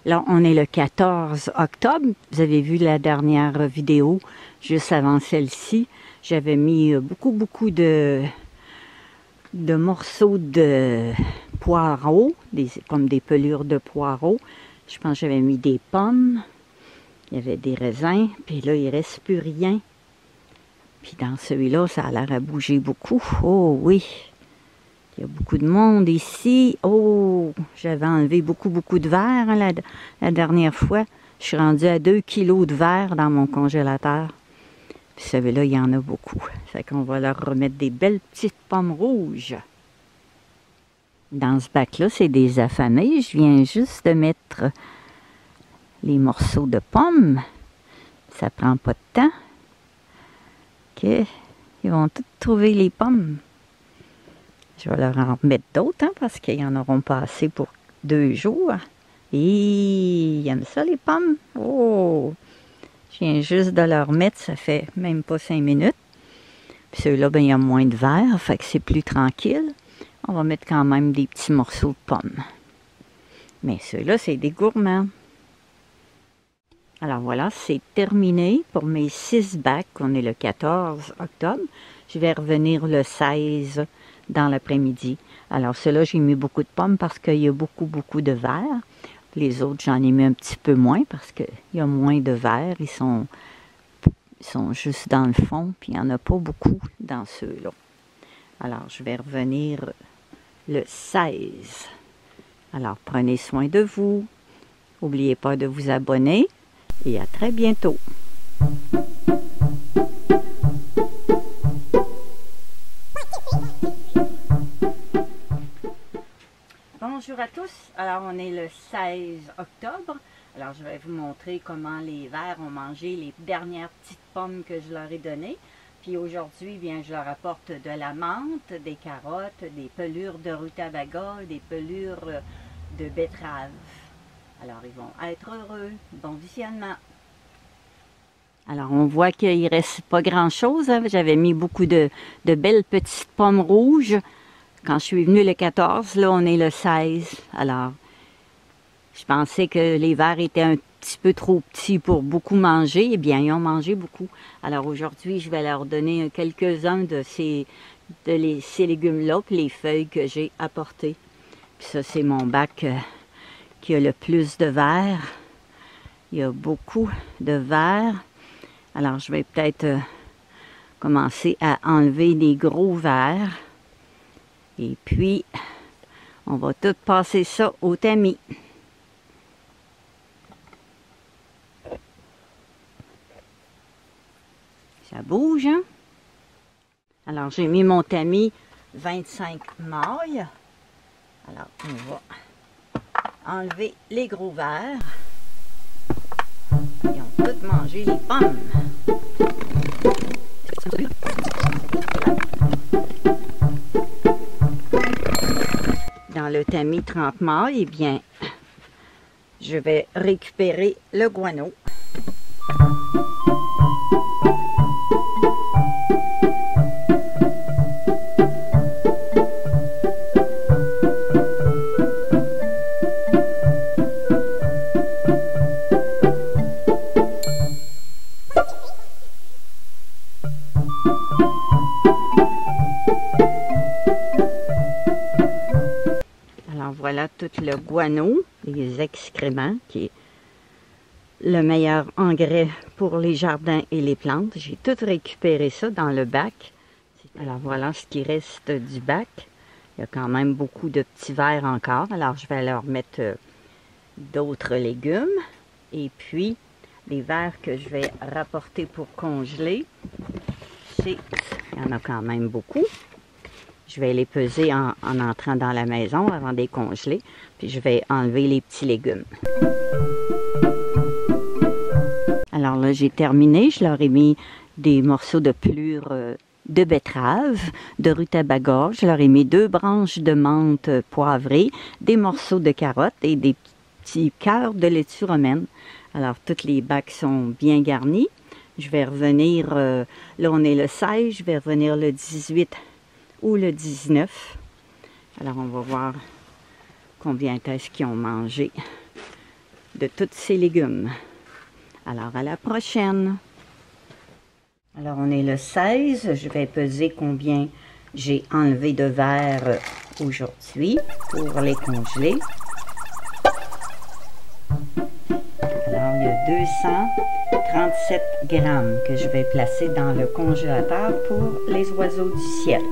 Là, on est le 14 octobre. Vous avez vu la dernière vidéo, juste avant celle-ci. J'avais mis beaucoup de morceaux de poireaux, comme des pelures de poireaux. Je pense que j'avais mis des pommes. Il y avait des raisins. Puis là, il ne reste plus rien. Puis dans celui-là, ça a l'air à bouger beaucoup. Oh oui! Il y a beaucoup de monde ici. Oh! J'avais enlevé beaucoup de verre hein, la dernière fois. Je suis rendue à 2 kilos de verre dans mon congélateur. Puis celui-là, il y en a beaucoup. Fait qu'on va leur remettre des belles petites pommes rouges. Dans ce bac-là, c'est des affamés. Je viens juste de mettre les morceaux de pommes. Ça prend pas de temps. OK. Ils vont tous trouver les pommes. Je vais leur en remettre d'autres, hein, parce qu'ils n'en auront pas assez pour 2 jours. Et ils aiment ça, les pommes. Oh! Je viens juste de leur mettre, ça fait même pas 5 minutes. Puis ceux-là, ben, il y a moins de verre, fait que c'est plus tranquille. On va mettre quand même des petits morceaux de pommes. Mais ceux-là, c'est des gourmands. Alors voilà, c'est terminé pour mes 6 bacs. On est le 14 octobre. Je vais revenir le 16 dans l'après-midi. Alors ceux-là, j'ai mis beaucoup de pommes parce qu'il y a beaucoup de verre. Les autres, j'en ai mis un petit peu moins parce qu'il y a moins de verre. Ils sont juste dans le fond, puis il n'y en a pas beaucoup dans ceux-là. Alors, je vais revenir le 16. Alors, prenez soin de vous. N'oubliez pas de vous abonner et à très bientôt. Bonjour à tous. Alors, on est le 16 octobre. Alors, je vais vous montrer comment les vers ont mangé les dernières petites pommes que je leur ai données. Puis aujourd'hui, bien, je leur apporte de la menthe, des carottes, des pelures de rutabaga, des pelures de betterave. Alors, ils vont être heureux. Bon visionnement. Alors, on voit qu'il ne reste pas grand-chose. Hein. J'avais mis beaucoup de belles petites pommes rouges. Quand je suis venue le 14, là, on est le 16. Alors, je pensais que les vers étaient un petit peu trop petits pour beaucoup manger. Eh bien, ils ont mangé beaucoup. Alors, aujourd'hui, je vais leur donner quelques-uns de ces légumes-là, puis les feuilles que j'ai apportées. Puis ça, c'est mon bac qui a le plus de vers. Il y a beaucoup de vers. Alors, je vais peut-être commencer à enlever des gros vers. Et puis, on va tout passer ça au tamis. Ça bouge, hein? Alors, j'ai mis mon tamis 25 mailles. Alors, on va enlever les gros vers. Ils ont tous mangé les pommes. Dans le tamis 30 mailles, eh bien, je vais récupérer le guano. Alors voilà tout le guano, les excréments, qui est le meilleur engrais pour les jardins et les plantes. J'ai tout récupéré ça dans le bac. Alors voilà ce qui reste du bac. Il y a quand même beaucoup de petits vers encore. Alors je vais leur mettre d'autres légumes. Et puis les vers que je vais rapporter pour congeler, il y en a quand même beaucoup. Je vais les peser en entrant dans la maison avant de les congeler. Puis je vais enlever les petits légumes. Alors là, j'ai terminé. Je leur ai mis des morceaux de pelure de betterave, de rutabaga. Je leur ai mis 2 branches de menthe poivrée, des morceaux de carottes et des petits cœurs de laitue romaine. Alors, tous les bacs sont bien garnis. Je vais revenir, là on est le 16, je vais revenir le 18 ou le 19. Alors, on va voir combien est-ce qu'ils ont mangé de tous ces légumes. Alors, à la prochaine! Alors, on est le 16. Je vais peser combien j'ai enlevé de verre aujourd'hui pour les congeler. Alors, il y a 237 grammes que je vais placer dans le congélateur pour les oiseaux du ciel.